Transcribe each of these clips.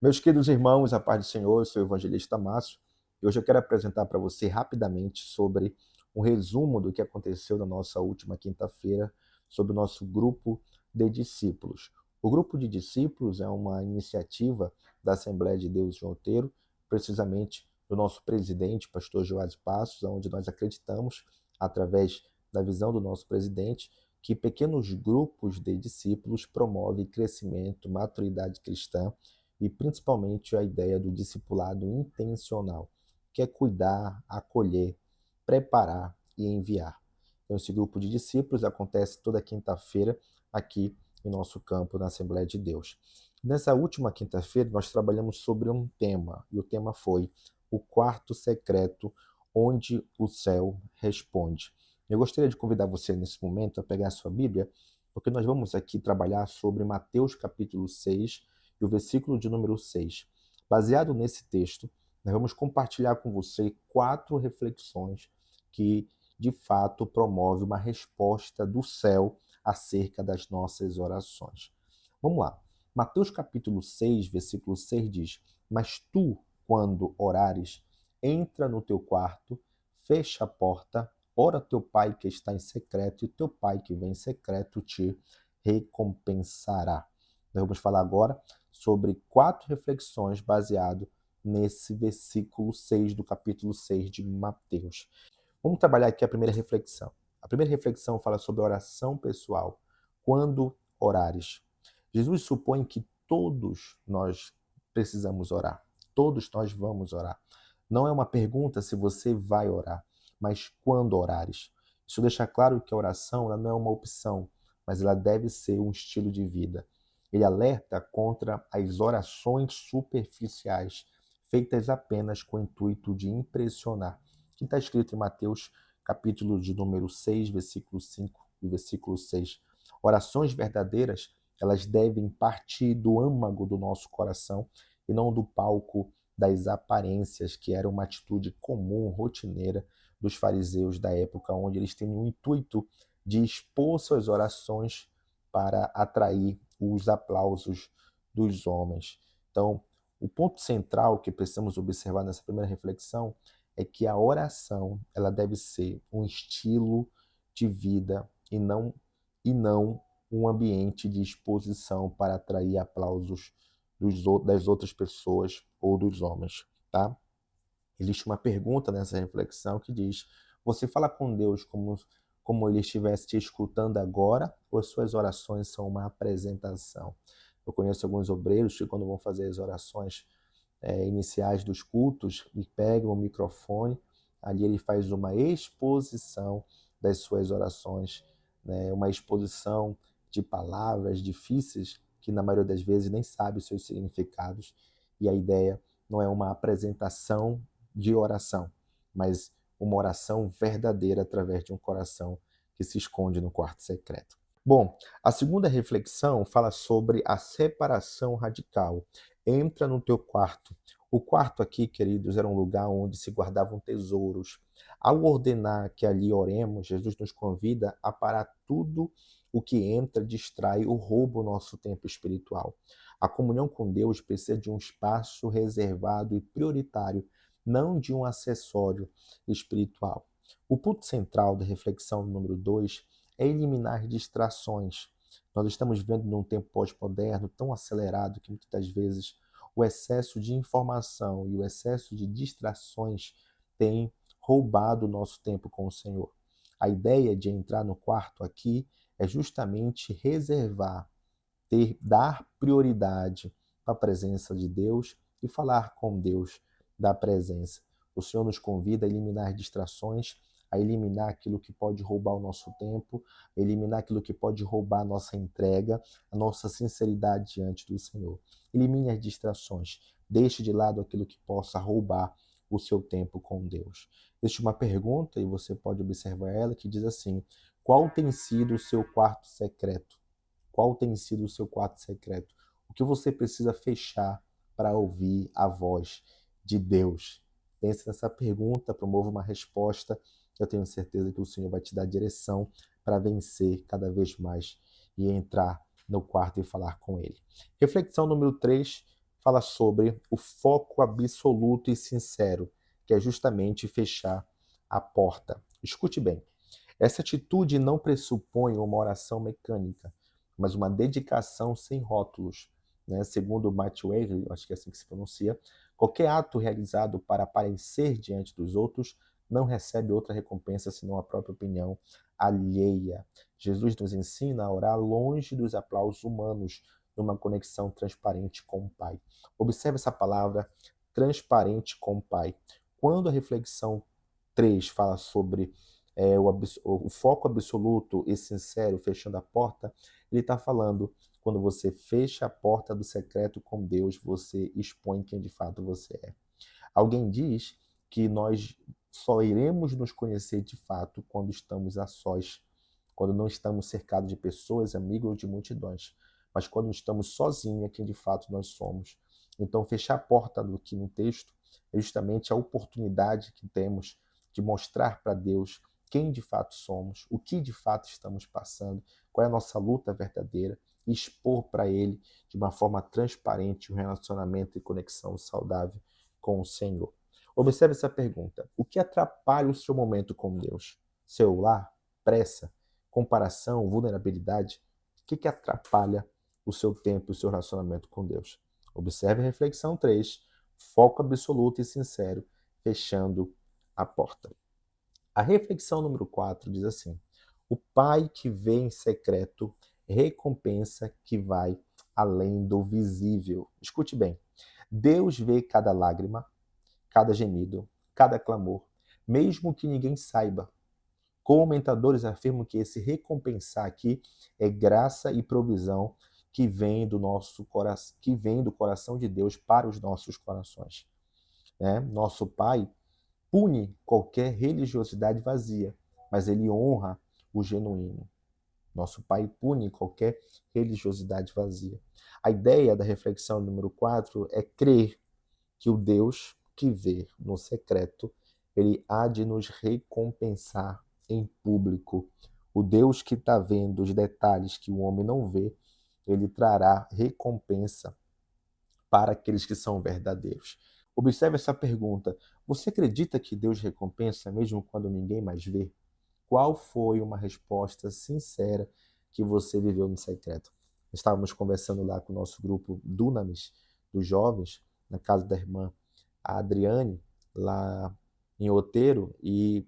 Meus queridos irmãos, a paz do Senhor, eu sou o evangelista Márcio e hoje eu quero apresentar para você rapidamente sobre um resumo do que aconteceu na nossa última quinta-feira sobre o nosso grupo de discípulos. O grupo de discípulos é uma iniciativa da Assembleia de Deus de Outeiro, precisamente do nosso presidente, pastor Joás Passos, onde nós acreditamos, através da visão do nosso presidente, que pequenos grupos de discípulos promovem crescimento, maturidade cristã e principalmente a ideia do discipulado intencional, que é cuidar, acolher, preparar e enviar. Então, esse grupo de discípulos acontece toda quinta-feira aqui em nosso campo, na Assembleia de Deus. Nessa última quinta-feira, nós trabalhamos sobre um tema, e o tema foi o quarto secreto, onde o céu responde. Eu gostaria de convidar você nesse momento a pegar a sua Bíblia, porque nós vamos aqui trabalhar sobre Mateus capítulo 6, e o versículo de número 6. Baseado nesse texto, nós vamos compartilhar com você 4 reflexões que, de fato, promovem uma resposta do céu acerca das nossas orações. Vamos lá. Mateus capítulo 6, versículo 6 diz: Mas tu, quando orares, entra no teu quarto, fecha a porta, ora teu pai que está em secreto, e teu pai que vem em secreto te recompensará. Nós vamos falar agora sobre 4 reflexões baseado nesse versículo 6 do capítulo 6 de Mateus. Vamos trabalhar aqui a primeira reflexão. A primeira reflexão fala sobre a oração pessoal. Quando orares. Jesus supõe que todos nós precisamos orar. Todos nós vamos orar. Não é uma pergunta se você vai orar, mas quando orares. Isso deixa claro que a oração ela não é uma opção, mas ela deve ser um estilo de vida. Ele alerta contra as orações superficiais, feitas apenas com o intuito de impressionar, que está escrito em Mateus, capítulo de número 6, versículo 5 e versículo 6. Orações verdadeiras, elas devem partir do âmago do nosso coração e não do palco das aparências, que era uma atitude comum, rotineira dos fariseus da época, onde eles têm o intuito de expor suas orações para atrair os aplausos dos homens. Então, o ponto central que precisamos observar nessa primeira reflexão é que a oração ela deve ser um estilo de vida e não um ambiente de exposição para atrair aplausos das outras pessoas ou dos homens, tá? Existe uma pergunta nessa reflexão que diz: você fala com Deus como ele estivesse te escutando agora, ou suas orações são uma apresentação? Eu conheço alguns obreiros que, quando vão fazer as orações iniciais dos cultos, e pegam o microfone, ali ele faz uma exposição das suas orações, né? Uma exposição de palavras difíceis que, na maioria das vezes, nem sabe os seus significados, e a ideia não é uma apresentação de oração, mas uma oração verdadeira através de um coração que se esconde no quarto secreto. Bom, a segunda reflexão fala sobre a separação radical. Entra no teu quarto. O quarto aqui, queridos, era um lugar onde se guardavam tesouros. Ao ordenar que ali oremos, Jesus nos convida a parar tudo o que entra, distrai ou rouba o nosso tempo espiritual. A comunhão com Deus precisa de um espaço reservado e prioritário, não de um acessório espiritual. O ponto central da reflexão número 2 é eliminar distrações. Nós estamos vivendo num tempo pós-moderno tão acelerado que muitas das vezes o excesso de informação e o excesso de distrações tem roubado o nosso tempo com o Senhor. A ideia de entrar no quarto aqui é justamente reservar, dar prioridade à presença de Deus e falar com Deus da presença. O Senhor nos convida a eliminar distrações, a eliminar aquilo que pode roubar o nosso tempo, a eliminar aquilo que pode roubar a nossa entrega, a nossa sinceridade diante do Senhor. Elimine as distrações, deixe de lado aquilo que possa roubar o seu tempo com Deus. Existe uma pergunta, e você pode observar ela, que diz assim: qual tem sido o seu quarto secreto? Qual tem sido o seu quarto secreto? O que você precisa fechar para ouvir a voz de Deus? Pense nessa pergunta, promova uma resposta. Eu tenho certeza que o Senhor vai te dar direção para vencer cada vez mais e entrar no quarto e falar com Ele. Reflexão número 3 fala sobre o foco absoluto e sincero, que é justamente fechar a porta. Escute bem, essa atitude não pressupõe uma oração mecânica, mas uma dedicação sem rótulos. Né? Segundo Matthew Henry, acho que é assim que se pronuncia, qualquer ato realizado para aparecer diante dos outros não recebe outra recompensa senão a própria opinião alheia. Jesus nos ensina a orar longe dos aplausos humanos, numa conexão transparente com o Pai. Observe essa palavra, transparente com o Pai. Quando a reflexão 3 fala sobre o foco absoluto e sincero, fechando a porta, ele está falando, quando você fecha a porta do secreto com Deus, você expõe quem de fato você é. Alguém diz que nós só iremos nos conhecer de fato quando estamos a sós, quando não estamos cercados de pessoas, amigos ou de multidões, mas quando estamos sozinhos é quem de fato nós somos. Então, fechar a porta do que no texto é justamente a oportunidade que temos de mostrar para Deus quem de fato somos, o que de fato estamos passando, qual é a nossa luta verdadeira, e expor para Ele de uma forma transparente um relacionamento e conexão saudável com o Senhor. Observe essa pergunta: o que atrapalha o seu momento com Deus? Celular? Pressa? Comparação? Vulnerabilidade? O que atrapalha o seu tempo e o seu relacionamento com Deus? Observe a reflexão 3, foco absoluto e sincero, fechando a porta. A reflexão número 4 diz assim: o Pai que vê em secreto recompensa que vai além do visível. Escute bem. Deus vê cada lágrima, cada gemido, cada clamor, mesmo que ninguém saiba. Comentadores afirmam que esse recompensar aqui é graça e provisão que vem do nosso coração, que vem do coração de Deus para os nossos corações. Né? Nosso Pai pune qualquer religiosidade vazia, mas ele honra o genuíno. Nosso Pai pune qualquer religiosidade vazia. A ideia da reflexão número 4 é crer que o Deus que vê no secreto, ele há de nos recompensar em público. O Deus que está vendo os detalhes que o homem não vê, ele trará recompensa para aqueles que são verdadeiros. Observe essa pergunta: você acredita que Deus recompensa mesmo quando ninguém mais vê? Qual foi uma resposta sincera que você viveu no secreto? Estávamos conversando lá com o nosso grupo Dunamis, dos jovens, na casa da irmã Adriane, lá em Outeiro, e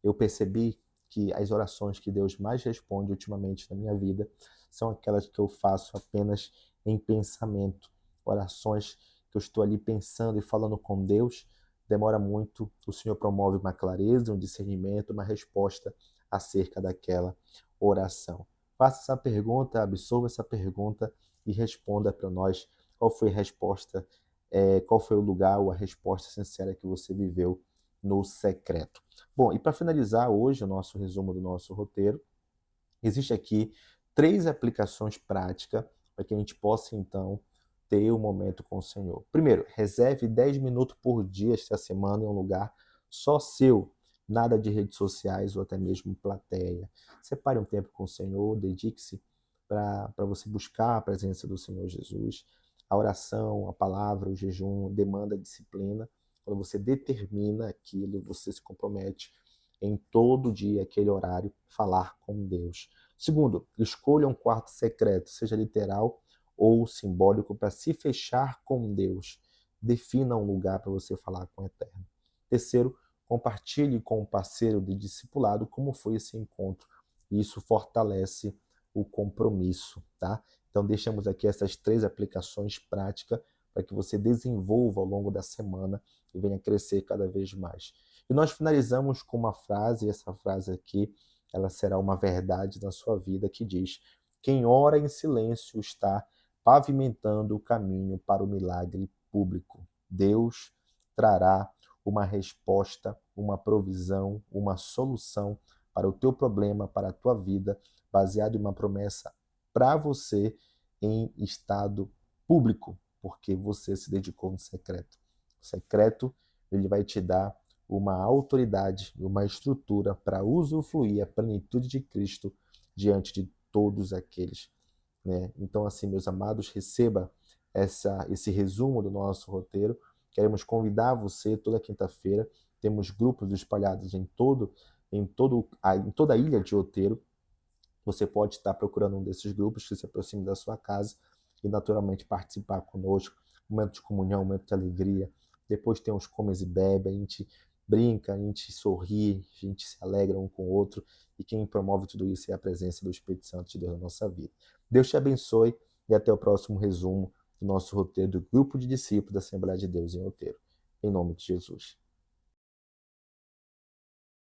eu percebi que as orações que Deus mais responde ultimamente na minha vida são aquelas que eu faço apenas em pensamento. Orações que eu estou ali pensando e falando com Deus, demora muito, o Senhor promove uma clareza, um discernimento, uma resposta acerca daquela oração. Faça essa pergunta, absorva essa pergunta e responda para nós qual foi a resposta, qual foi o lugar ou a resposta sincera que você viveu no secreto. Bom, e para finalizar hoje o nosso resumo do nosso roteiro, existe aqui 3 aplicações práticas para que a gente possa, então, ter um momento com o Senhor. Primeiro, reserve 10 minutos por dia esta semana em um lugar só seu, nada de redes sociais ou até mesmo plateia. Separe um tempo com o Senhor, dedique-se para você buscar a presença do Senhor Jesus. A oração, a palavra, o jejum demanda disciplina. Quando você determina aquilo, você se compromete em todo dia, aquele horário, falar com Deus. Segundo, escolha um quarto secreto, seja literal ou simbólico, para se fechar com Deus. Defina um lugar para você falar com o Eterno. Terceiro, compartilhe com o parceiro de discipulado como foi esse encontro. Isso fortalece o compromisso, tá? Então deixamos aqui essas 3 aplicações práticas para que você desenvolva ao longo da semana e venha crescer cada vez mais. E nós finalizamos com uma frase, e essa frase aqui, ela será uma verdade na sua vida, que diz: quem ora em silêncio está pavimentando o caminho para o milagre público. Deus trará uma resposta, uma provisão, uma solução para o teu problema, para a tua vida, baseado em uma promessa para você em estado público, porque você se dedicou no secreto. O secreto, ele vai te dar uma autoridade, uma estrutura para usufruir a plenitude de Cristo diante de todos aqueles. Né? Então, assim, meus amados, receba esse resumo do nosso roteiro. Queremos convidar você toda quinta-feira. Temos grupos espalhados em toda a ilha de Outeiro. Você pode estar procurando um desses grupos que se aproxime da sua casa e naturalmente participar conosco. Momento de comunhão, momento de alegria. Depois tem os comes e bebe, a gente brinca, a gente sorri, a gente se alegra um com o outro. E quem promove tudo isso é a presença do Espírito Santo de Deus na nossa vida. Deus te abençoe e até o próximo resumo do nosso roteiro do Grupo de Discípulos da Assembleia de Deus em Outeiro. Em nome de Jesus.